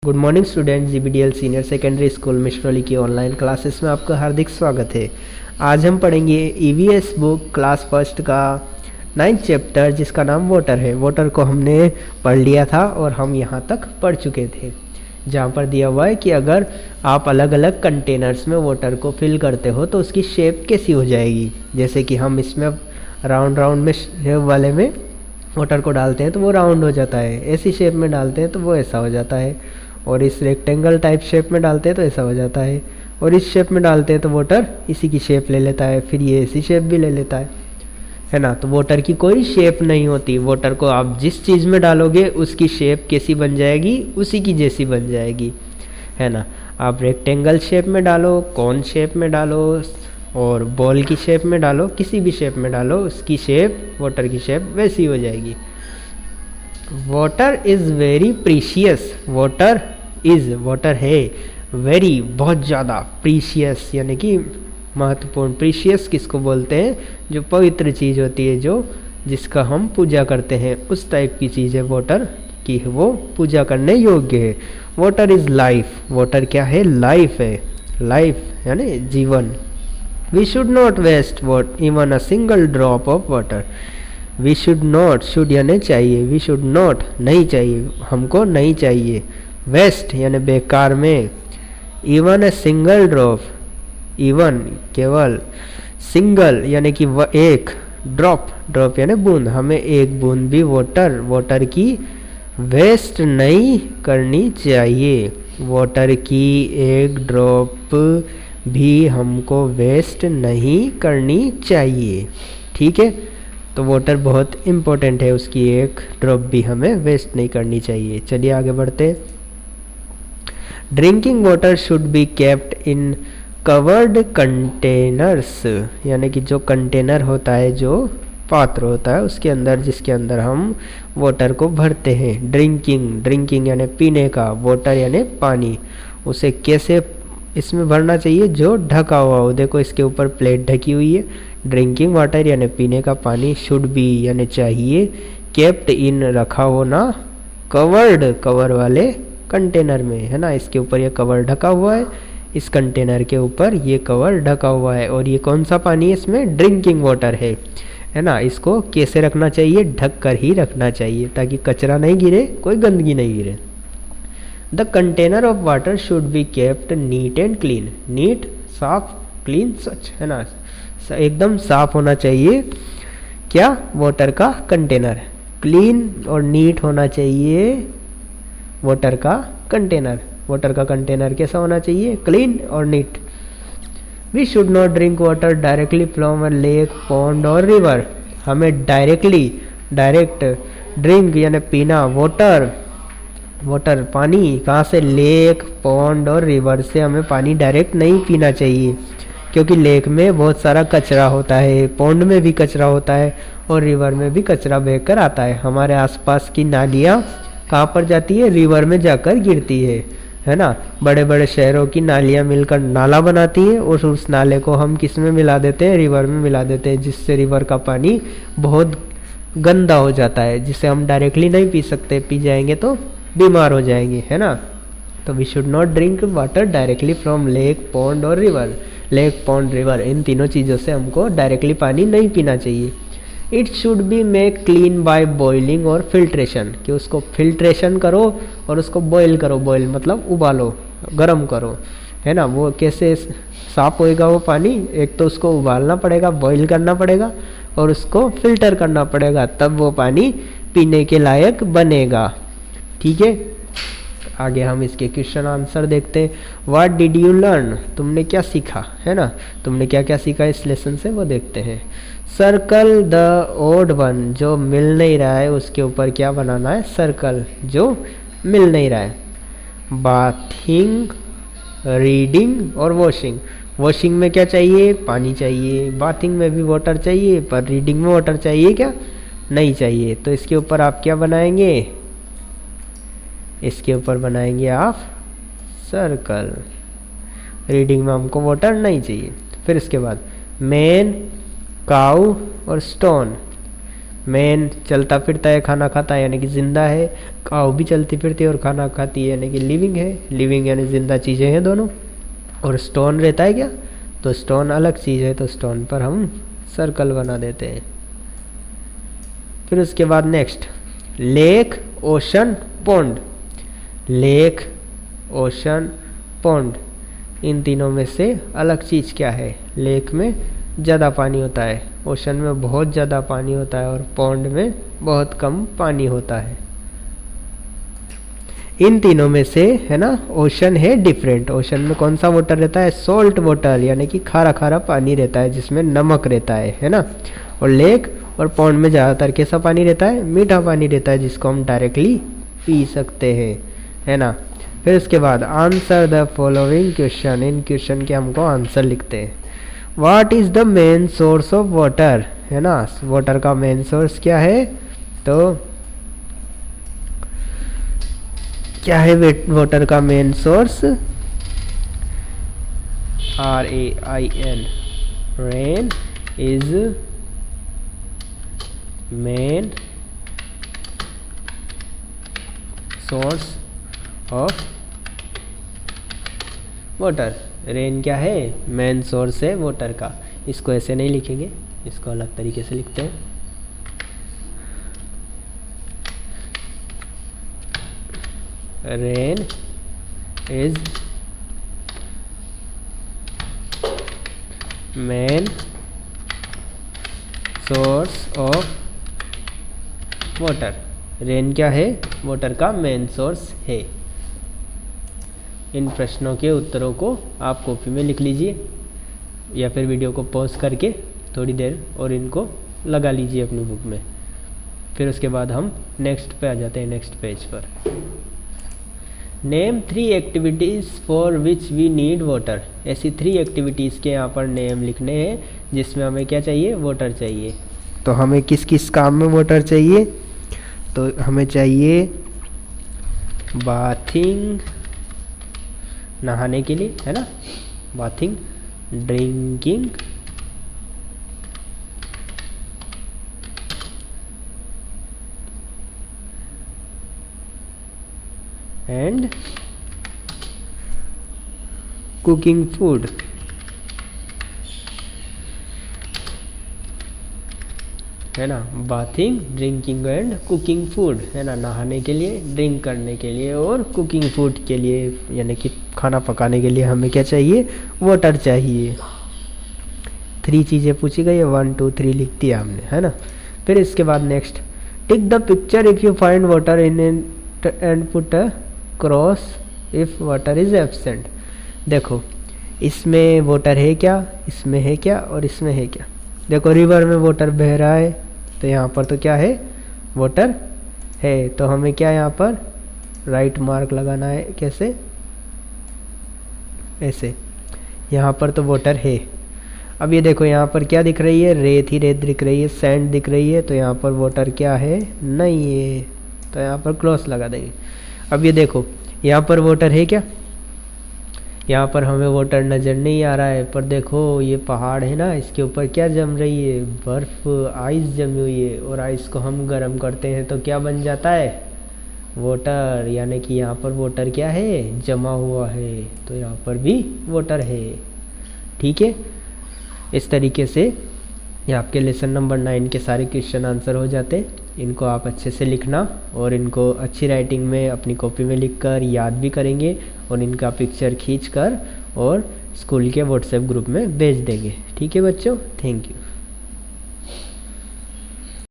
Good morning student, GBDL senior secondary school Mishrauli की online classes में आपका हार्दिक स्वागत है। आज हम पढ़ेंगे ईवीएस बुक क्लास फर्स्ट का 9th चैप्टर जिसका नाम वाटर है। वाटर को हमने पढ़ लिया था और हम यहाँ तक पढ़ चुके थे, जहाँ पर दिया हुआ है कि अगर आप अलग अलग कंटेनर्स में वाटर को फिल करते हो तो उसकी शेप कैसी हो जाएगी। जैसे कि हम इसमें राउंड में शेप वाले में वाटर को डालते हैं तो वो राउंड हो जाता है, ऐसी शेप में डालते हैं तो वो ऐसा हो जाता है, और इस रेक्टेंगल टाइप शेप में डालते हैं तो ऐसा हो जाता है, और इस शेप में डालते हैं तो वाटर इसी की शेप ले लेता है, फिर ये ऐसी शेप भी ले लेता है ना। तो वाटर की कोई शेप नहीं होती। वाटर को आप जिस चीज़ में डालोगे उसकी शेप कैसी बन जाएगी, उसी की जैसी बन जाएगी, है ना। आप रेक्टेंगल शेप में डालो, कॉन शेप में डालो और बॉल की शेप में डालो, किसी भी शेप में डालो, उसकी शेप, वाटर की शेप वैसी हो जाएगी। Water is very precious. Water है वेरी, बहुत ज़्यादा, प्रीशियस यानी कि महत्वपूर्ण। प्रीशियस किसको बोलते हैं? जो पवित्र चीज़ होती है, जो जिसका हम पूजा करते हैं, उस टाइप की चीज़ है वाटर की, वो पूजा करने योग्य है। Water is life. वाटर क्या है? लाइफ है। लाइफ यानी जीवन। We should not waste even a single drop of water. We should not, should यानी चाहिए, वी शुड नॉट नहीं चाहिए, हमको नहीं चाहिए, वेस्ट यानी बेकार में, even a single drop, even केवल, सिंगल यानी कि वह एक, ड्रॉप यानी बूंद, हमें एक बूंद भी वाटर की वेस्ट नहीं करनी चाहिए। वाटर की एक ड्रॉप भी हमको वेस्ट नहीं करनी चाहिए, ठीक है। तो वाटर बहुत इम्पोर्टेंट है, उसकी एक ड्रॉप भी हमें वेस्ट नहीं करनी चाहिए। चलिए आगे बढ़ते हैं। Drinking water should be kept in covered containers, यानी कि जो कंटेनर होता है, जो पात्र होता है उसके अंदर, जिसके अंदर हम वाटर को भरते हैं। ड्रिंकिंग यानी पीने का, वाटर यानी पानी, उसे कैसे इसमें भरना चाहिए? जो ढका हुआ हो। देखो इसके ऊपर प्लेट ढकी हुई है। ड्रिंकिंग वाटर यानी पीने का पानी, शुड बी यानी चाहिए, केप्ट इन रखा हो ना, कवर्ड कवर वाले कंटेनर में, है ना। इसके ऊपर ये कवर ढका हुआ है, इस कंटेनर के ऊपर ये कवर ढका हुआ है, और ये कौन सा पानी है? इसमें ड्रिंकिंग वाटर है ना। इसको कैसे रखना चाहिए? ढक कर ही रखना चाहिए, ताकि कचरा नहीं गिरे, कोई गंदगी नहीं गिरे। The container of water should be kept neat and clean. Neat साफ, क्लीन स्वच्छ, है ना, एकदम साफ होना चाहिए। क्या? वाटर का कंटेनर। क्लीन और नीट होना चाहिए वाटर का कंटेनर। वाटर का कंटेनर कैसा होना चाहिए? क्लीन और neat. We should not drink water directly from a lake, pond और रिवर। हमें डायरेक्ट ड्रिंक यानी पीना, वाटर पानी कहाँ से? लेक, पॉन्ड और रिवर से हमें पानी डायरेक्ट नहीं पीना चाहिए, क्योंकि लेक में बहुत सारा कचरा होता है, पॉन्ड में भी कचरा होता है, और रिवर में भी कचरा बहकर आता है। हमारे आसपास की नालियाँ कहाँ पर जाती है? रिवर में जाकर गिरती है ना। बड़े बड़े शहरों की नालियाँ मिलकर नाला बनाती हैं, और उस नाले को हम किस में मिला देते हैं? रिवर में मिला देते हैं, जिससे रिवर का पानी बहुत गंदा हो जाता है, जिसे हम डायरेक्टली नहीं पी सकते, पी जाएंगे तो बीमार हो जाएंगे, है ना। तो we should not drink water directly from lake, pond और रिवर। लेक, पॉन्ड, रिवर, इन तीनों चीज़ों से हमको डायरेक्टली पानी नहीं पीना चाहिए। It should be make clean by boiling और फिल्ट्रेशन, कि उसको फिल्ट्रेशन करो और उसको बॉयल करो। बॉयल मतलब उबालो, गर्म करो, है ना। वो कैसे साफ होएगा वो पानी? एक तो उसको उबालना पड़ेगा, बॉयल करना पड़ेगा, और उसको फिल्टर करना पड़ेगा, तब वो पानी पीने के लायक बनेगा, ठीक है। आगे हम इसके क्वेश्चन आंसर देखते हैं। What did you learn? तुमने क्या सीखा, है ना। तुमने क्या क्या सीखा इस लेसन से, वो देखते हैं। सर्कल द ओड वन, जो मिल नहीं रहा है उसके ऊपर क्या बनाना है? सर्कल, जो मिल नहीं रहा है। बाथिंग, रीडिंग और वॉशिंग। वॉशिंग में क्या चाहिए? पानी चाहिए। बाथिंग में भी वाटर चाहिए, पर रीडिंग में वाटर चाहिए क्या? नहीं चाहिए। तो इसके ऊपर आप क्या बनाएंगे? इसके ऊपर बनाएंगे आप सर्कल। रीडिंग में हमको वाटर नहीं चाहिए। फिर इसके बाद मैन, काऊ और स्टोन। मैन चलता फिरता है, खाना खाता है यानी कि जिंदा है। काऊ भी चलती फिरती है और खाना खाती है यानी कि लिविंग है। लिविंग यानी जिंदा चीज़ें हैं दोनों। और स्टोन रहता है क्या, तो स्टोन अलग चीज़ है, तो स्टोन पर हम सर्कल बना देते हैं। फिर उसके बाद next, lake, ocean, pond. Lake, ocean, pond, इन तीनों में से अलग चीज़ क्या है? लेक में ज़्यादा पानी होता है, ओशन में बहुत ज़्यादा पानी होता है और पॉन्ड में बहुत कम पानी होता है। इन तीनों में से है ना, ओशन है डिफरेंट। ओशन में कौन सा वाटर रहता है? सॉल्ट वाटर, यानी कि खारा खारा पानी रहता है जिसमें नमक रहता है ना। और लेक और पॉन्ड में ज़्यादातर कैसा पानी रहता है? मीठा पानी रहता है जिसको हम डायरेक्टली पी सकते हैं, है ना। फिर उसके बाद answer the following question. In question के हमको आंसर लिखते हैं। What is the main source of water, है ना। वाटर का मेन सोर्स क्या है? तो क्या है वाटर का main source? RAIN, rain is main source of water. Rain क्या है? मेन सोर्स है वाटर का। इसको ऐसे नहीं लिखेंगे, इसको अलग तरीके से लिखते हैं। Rain is main source of water. Rain क्या है? वाटर का मेन सोर्स है। इन प्रश्नों के उत्तरों को आप कॉपी में लिख लीजिए या फिर वीडियो को पॉज करके थोड़ी देर और इनको लगा लीजिए अपनी बुक में। फिर उसके बाद हम नेक्स्ट पे आ जाते हैं, नेक्स्ट पेज पर। Name 3 activities for which we need water. ऐसी 3 एक्टिविटीज़ के यहाँ पर नेम लिखने हैं जिसमें हमें क्या चाहिए? वाटर चाहिए। तो हमें किस किस काम में वाटर चाहिए? तो हमें चाहिए बाथिंग, नहाने के लिए, है ना, bathing, drinking, and cooking food, है ना। Bathing, drinking and cooking food, है ना। नहाने के लिए, ड्रिंक करने के लिए और कुकिंग फूड के लिए, यानी कि खाना पकाने के लिए हमें क्या चाहिए? वाटर चाहिए। 3 चीज़ें पूछी गई है, 1 2 3 लिख दिया हमने, है ना। फिर इसके बाद next, tick the picture if you find water in and put a cross if water is absent. देखो, इसमें वाटर है क्या, इसमें है क्या और इसमें है क्या? देखो, रिवर में वाटर बह रहा है तो यहाँ पर तो क्या है? वाटर है। तो हमें क्या यहाँ पर राइट मार्क लगाना है? कैसे? ऐसे। यहाँ पर तो वाटर है। अब ये देखो, यहाँ पर क्या दिख रही है? रेत ही रेत दिख रही है, सैंड दिख रही है। तो यहाँ पर वाटर क्या है? नहीं है। तो यहाँ पर क्रॉस लगा देंगे। अब ये देखो, यहाँ पर वाटर है क्या? यहाँ पर हमें वाटर नज़र नहीं आ रहा है, पर देखो ये पहाड़ है ना, इसके ऊपर क्या जम रही है? बर्फ़, आइस जमी हुई है। और आइस को हम गर्म करते हैं तो क्या बन जाता है? वाटर। यानी कि यहाँ पर वाटर क्या है? जमा हुआ है। तो यहाँ पर भी वाटर है। ठीक है, इस तरीके से ये आपके लेसन नंबर 9 के सारे क्वेश्चन आंसर हो जाते। इनको आप अच्छे से लिखना और इनको अच्छी राइटिंग में अपनी कॉपी में लिखकर याद भी करेंगे और इनका पिक्चर खींचकर और स्कूल के व्हाट्सएप ग्रुप में भेज देंगे। ठीक है बच्चों, थैंक यू।